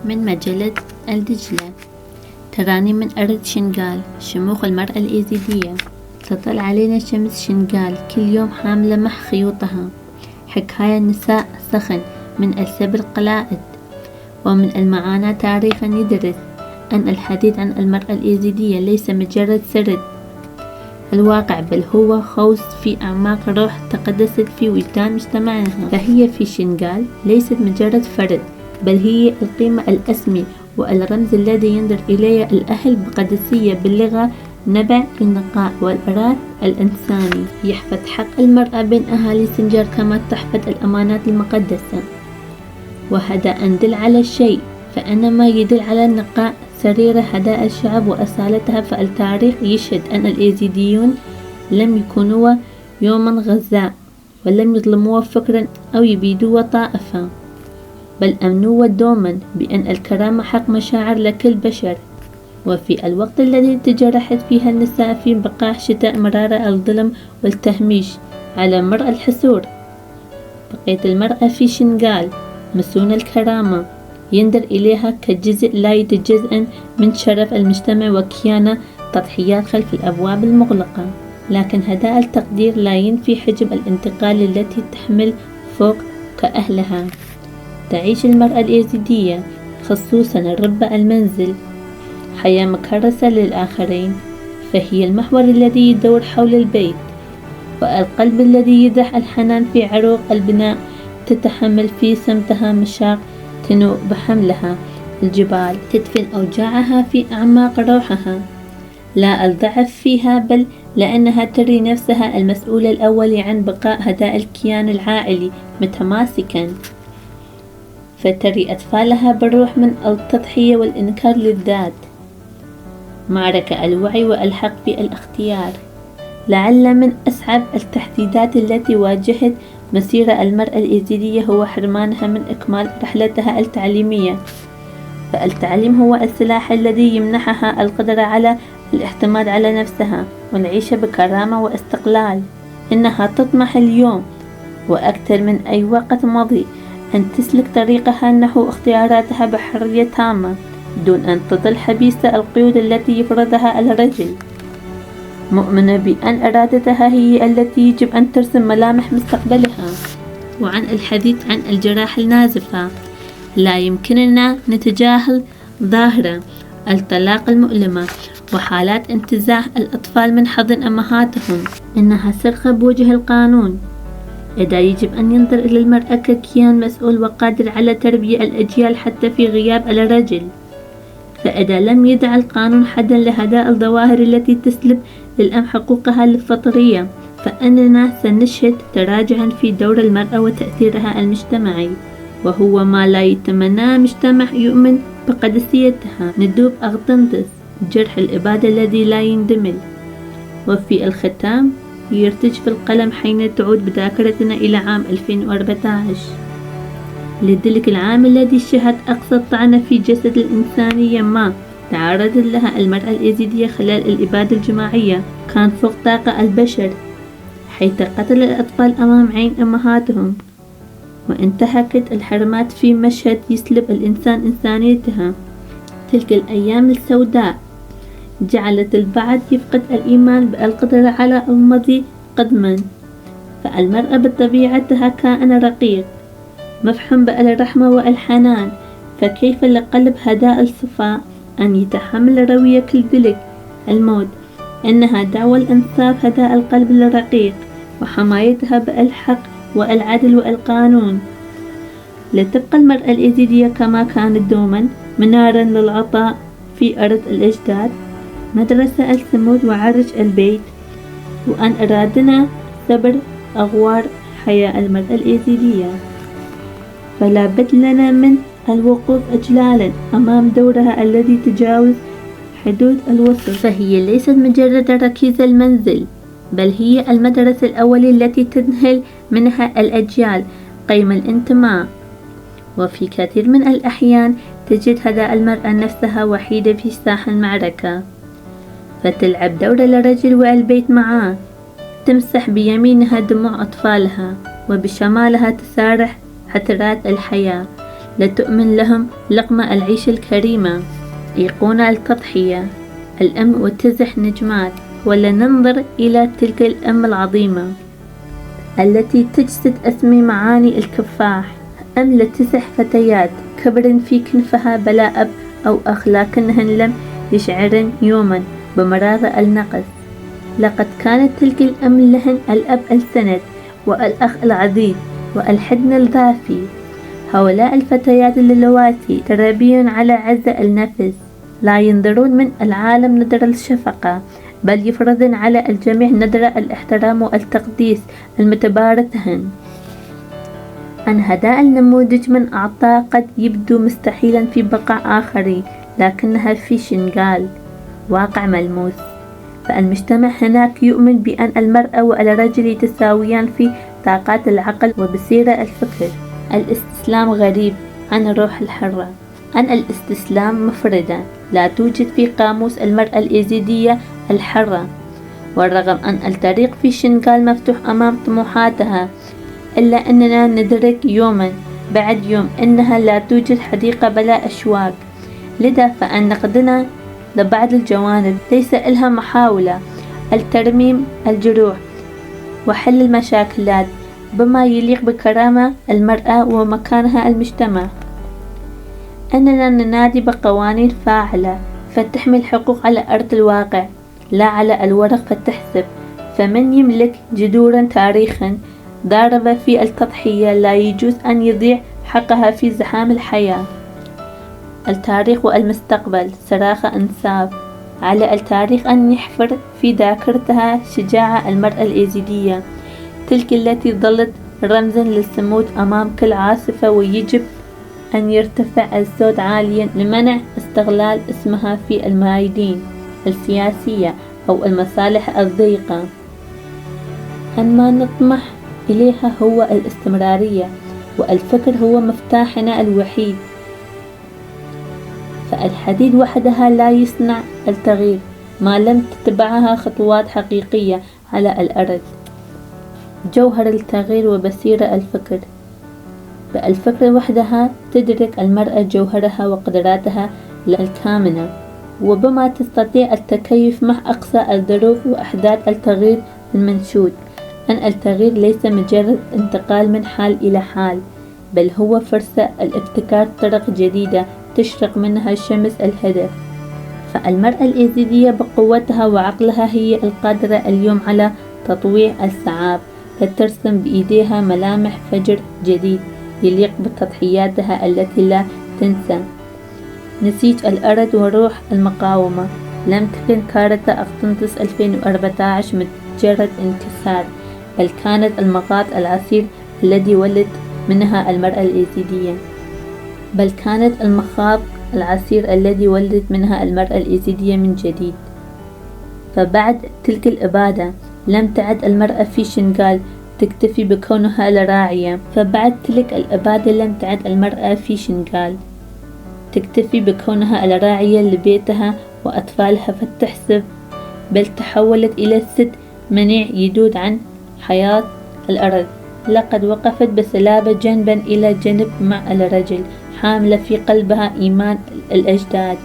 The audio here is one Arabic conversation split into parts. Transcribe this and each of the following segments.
من مجلة الدجلة. تراني من أرض شنغال، شموخ المرأة الإيزيدية. تطل علينا شمس شنغال كل يوم حاملة مح خيوطها. حكاية نساء سخن من ألساب القلائد، ومن المعاناة تاريخا يدرس أن الحديث عن المرأة الإيزيدية ليس مجرد سرد الواقع، بل هو خوص في أعماق روح تقدست في وجدان مجتمعها. فهي في شنغال ليست مجرد فرد، بل هي القيمة الأسمى والرمز الذي ينظر إليه الأهل بقدسية باللغة، نبع النقاء والإراث الإنساني. يحفظ حق المرأة بين أهالي سنجار كما تحفظ الأمانات المقدسة. وهذا أن دل على الشيء فأن ما يدل على النقاء سرير هداء الشعب وأصالتها. فالتاريخ يشهد أن الإيزيديون لم يكونوا يوما غزاء، ولم يظلموا فكرا أو يبيدوا طائفة، بل أمنوا دوما بأن الكرامة حق مشاعر لكل بشر. وفي الوقت الذي تجرحت فيها النساء في بقاع شتاء مرار الظلم والتهميش على مرأى الحسور، بقيت المرأة في شنغال مسون الكرامة، ينظر إليها كجزء لا يتجزأ من شرف المجتمع وكيان تضحيات خلف الأبواب المغلقة. لكن هذا التقدير لا ينفي حجم الانتقال التي تحمل فوق كأهلها. تعيش المرأة الإيزيدية خصوصا ربة المنزل حياة مكرسة للآخرين، فهي المحور الذي يدور حول البيت، والقلب الذي يدح الحنان في عروق البناء، تتحمل في سمتها مشاق تنوء بحملها الجبال، تدفن أوجاعها في أعماق روحها، لا الضعف فيها، بل لأنها تري نفسها المسؤول الأول عن بقاء هذا الكيان العائلي متماسكا، فتري أطفالها بالروح من التضحية والإنكار للذات. معركة الوعي والحق في الاختيار. لعل من أصعب التحديدات التي واجهت مسيرة المرأة الإيزيدية هو حرمانها من إكمال رحلتها التعليمية. فالتعليم هو السلاح الذي يمنحها القدرة على الاعتماد على نفسها والعيش بكرامة واستقلال. إنها تطمح اليوم وأكثر من أي وقت مضي أن تسلك طريقها نحو اختياراتها بحرية تامة، دون أن تظل حبيسة القيود التي يفرضها الرجل، مؤمنة بأن إرادتها هي التي يجب أن ترسم ملامح مستقبلها. وعن الحديث عن الجراح النازفة، لا يمكننا نتجاهل ظاهرة الطلاق المؤلمة وحالات انتزاع الأطفال من حضن أمهاتهم. إنها سرقة بوجه القانون. إذا يجب أن ينظر إلى المرأة ككيان مسؤول وقادر على تربية الأجيال حتى في غياب الرجل، فإذا لم يدع القانون حدا لهذه الظواهر التي تسلب للأم حقوقها الفطرية، فإننا سنشهد تراجعا في دور المرأة وتأثيرها المجتمعي، وهو ما لا يتمناه مجتمع يؤمن بقدسيتها. ندوب أغطنطس، جرح الإبادة الذي لا يندمل. وفي الختام يرتجف القلم حين تعود بذاكرتنا إلى عام 2014، لذلك العام الذي شهد أقصى طعنة في جسد الإنسانية ما تعرضت لها المرأة الإيزيدية خلال الإبادة الجماعية كان فوق طاقة البشر، حيث قتل الأطفال أمام عين أمهاتهم، وانتهكت الحرمات في مشهد يسلب الإنسان إنسانيتها. تلك الأيام السوداء جعلت البعض يفقد الإيمان بالقدرة على المضي قدما. فالمرأة بطبيعتها كائن رقيق مفحوم بالرحمة والحنان، فكيف لقلب هذا الصفاء أن يتحمل روية كالبلك الموت؟ إنها دعوة الإنصاف هذا القلب الرقيق وحمايتها بالحق والعدل والقانون. لتبقى المرأة الإيزيدية كما كانت دوما منارا للعطاء في أرض الأجداد، مدرسة الثمود وعرج البيت، وأن أرادنا صبر أغوار حياة المرأة الإيزيدية. فلا بد لنا من الوقوف إجلالا أمام دورها الذي تجاوز حدود الوصف. فهي ليست مجرد ركيزة المنزل، بل هي المدرسة الأولى التي تنهل منها الأجيال قيم الانتماء. وفي كثير من الأحيان تجد هذا المرأة نفسها وحيدة في ساحة المعركة، فتلعب دور الرجل والبيت معاه، تمسح بيمينها دموع أطفالها وبشمالها تسارح حترات الحياة، لتؤمن لهم لقمة العيش الكريمة. أيقونة التضحية، الأم وتزح نجمات، ولا ننظر إلى تلك الأم العظيمة التي تجسد أسمي معاني الكفاح. أم لتزح فتيات كبر في كنفها بلا أب أو أخ، لكنهن لم يشعرن يوما بمرار النقص. لقد كانت تلك الأم لهن الأب السند والأخ العزيز والحضن الدافي. هؤلاء الفتيات اللواتي تربين على عزة النفس، لا ينظرون من العالم نظر الشفقة، بل يفرضن على الجميع نظر الاحترام والتقديس المتباركهن. أن هذا النموذج من أعطاه قد يبدو مستحيلا في بقاع آخرين، لكنها في شنغال واقع ملموس. فالمجتمع هناك يؤمن بأن المرأة والرجل يتساويان في طاقات العقل وبصيرة الفكر. الاستسلام غريب عن الروح الحرة. أن الاستسلام مفردة لا توجد في قاموس المرأة اليزيدية الحرة، والرغم أن الطريق في شنغال مفتوح أمام طموحاتها، إلا أننا ندرك يوما بعد يوم أنها لا توجد حديقة بلا أشواك. لذا فأن نقدنا لبعض الجوانب ليس إلها محاولة الترميم الجروح وحل المشاكلات بما يليق بكرامة المرأة ومكانها المجتمع. أننا ننادي بقوانين فاعلة فتحمي الحقوق على أرض الواقع لا على الورق فتحسب. فمن يملك جذورا تاريخا ضارب في التضحية لا يجوز أن يضيع حقها في زحام الحياة. التاريخ والمستقبل صراخ أنساب. على التاريخ أن يحفر في ذاكرتها شجاعة المرأة اليزيدية، تلك التي ظلت رمزا للصمود أمام كل عاصفة، ويجب أن يرتفع الصوت عاليا لمنع استغلال اسمها في الميادين السياسية أو المصالح الضيقة. أن ما نطمح إليها هو الاستمرارية، والفكر هو مفتاحنا الوحيد. فالحديد وحدها لا يصنع التغيير ما لم تتبعها خطوات حقيقية على الأرض. جوهر التغيير وبصيرة الفكر. بالفكر وحدها تدرك المرأة جوهرها وقدراتها الكامنة، وبما تستطيع التكيف مع أقصى الظروف وأحداث التغيير المنشود. أن التغيير ليس مجرد انتقال من حال إلى حال، بل هو فرصة لابتكار طرق جديدة تشرق منها شمس الهدف. فالمرأة اليزيدية بقوتها وعقلها هي القادرة اليوم على تطويع الصعاب، فترسم بإيديها ملامح فجر جديد يليق بتضحياتها التي لا تنسى. نسيج الأرض وروح المقاومة. لم تكن كارثة أغسطس 2014 مجرد انكسار، بل كانت المخاض العسير الذي ولد منها المرأة اليزيدية. من جديد. فبعد تلك الإبادة لم تعد المرأة في شنغال تكتفي بكونها الراعية. لبيتها وأطفالها فتحسب، بل تحولت إلى ست منيع يدود عن حياة الأرض. لقد وقفت بسلابة جنبا إلى جنب مع الرجل، حاملة في قلبها إيمان الأجداد،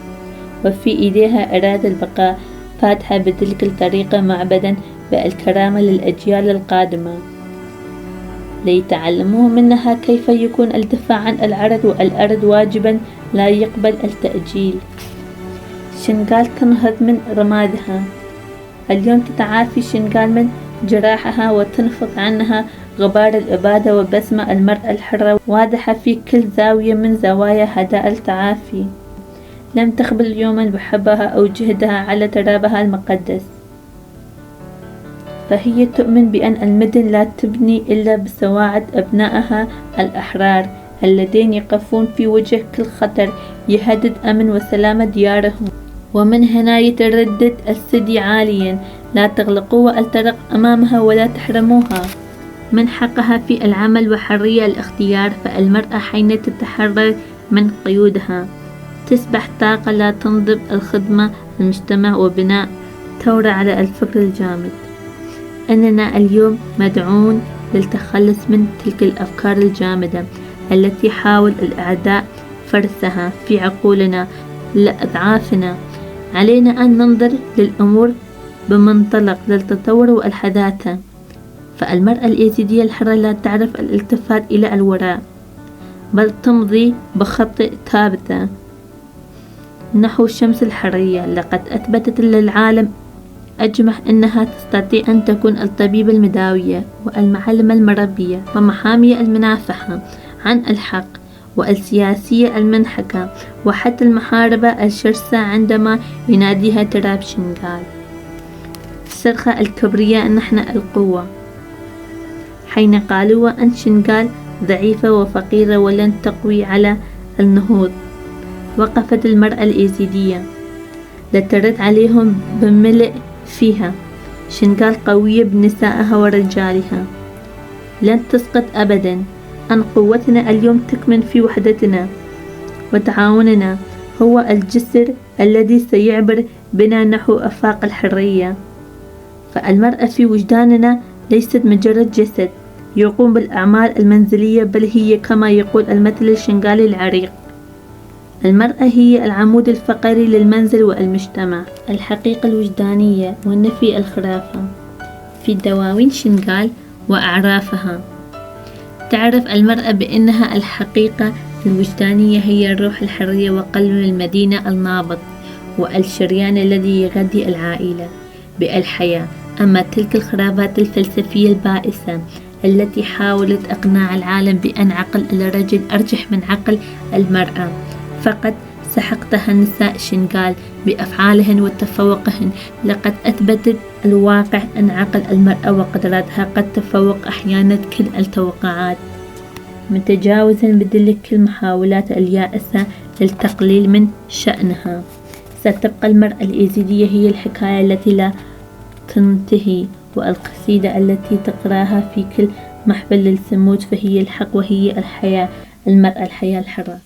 وفي إيديها إرادة البقاء، فاتحة بتلك الطريقة معبدا بالكرامة للأجيال القادمة، ليتعلموا منها كيف يكون الدفاع عن الأرض والأرض واجبا لا يقبل التأجيل. شنغال تنهض من رمادها. اليوم تتعافي شنغال من جراحها وتنفض عنها غبار الإبادة، وبسمة المرأة الحرة واضحة في كل زاوية من زوايا هذا التعافي. لم تخبل يوما بحبها أو جهدها على ترابها المقدس، فهي تؤمن بأن المدن لا تبني إلا بسواعد أبنائها الأحرار الذين يقفون في وجه كل خطر يهدد أمن وسلامة ديارهم. ومن هنا يتردد الثدي عاليا: لا تغلقوا الطرق أمامها ولا تحرموها من حقها في العمل وحرية الاختيار. فالمرأة حين تتحرر من قيودها تصبح طاقة لا تنضب الخدمة المجتمع وبناء ثورة على الفكر الجامد. أننا اليوم مدعون للتخلص من تلك الأفكار الجامدة التي حاول الأعداء فرسها في عقولنا لأضعافنا. علينا أن ننظر للأمور بمنطلق للتطور والحداثة. فالمرأة اليزيدية الحرة لا تعرف الالتفات إلى الوراء، بل تمضي بخطى ثابتة نحو شمس الحرية. لقد أثبتت للعالم أجمع أنها تستطيع أن تكون الطبيبة المداوية والمعلمة المربية ومحامية المنافحة عن الحق، والسياسية المنحكة، وحتى المحاربة الشرسة عندما يناديها تراب شنغال. صرخة الكبرياء نحن القوة، حين قالوا أن شنغال ضعيفة وفقيرة ولن تقوي على النهوض. وقفت المرأة اليزيدية لترد عليهم بملء فيها: شنغال قوية بنسائها ورجالها، لن تسقط أبدا. أن قوتنا اليوم تكمن في وحدتنا وتعاوننا، هو الجسر الذي سيعبر بنا نحو آفاق الحرية. فالمرأة في وجداننا ليست مجرد جسد يقوم بالأعمال المنزلية، بل هي كما يقول المثل الشنغالي العريق: المرأة هي العمود الفقري للمنزل والمجتمع. الحقيقة الوجدانية والنفي الخرافة. في دواوين شنغال وأعرافها تعرف المرأة بأنها الحقيقة الوجدانية هي الروح الحرية وقلب المدينة النابض والشريان الذي يغذي العائلة بالحياة. أما تلك الخرافات الفلسفية البائسة التي حاولت إقناع العالم بأن عقل الرجل أرجح من عقل المرأة، فقد سحقتها نساء شنغال بأفعالهن وتفوقهن. لقد أثبتت الواقع أن عقل المرأة وقدراتها قد تفوق أحيانا كل التوقعات، متجاوزا بذلك كل المحاولات اليائسة للتقليل من شأنها. ستبقى المرأة اليزيدية هي الحكاية التي لا تنتهي، والقصيدة التي تقراها في كل محفل للصمود، فهي الحق وهي الحياة، المرأة الحياة الحرة.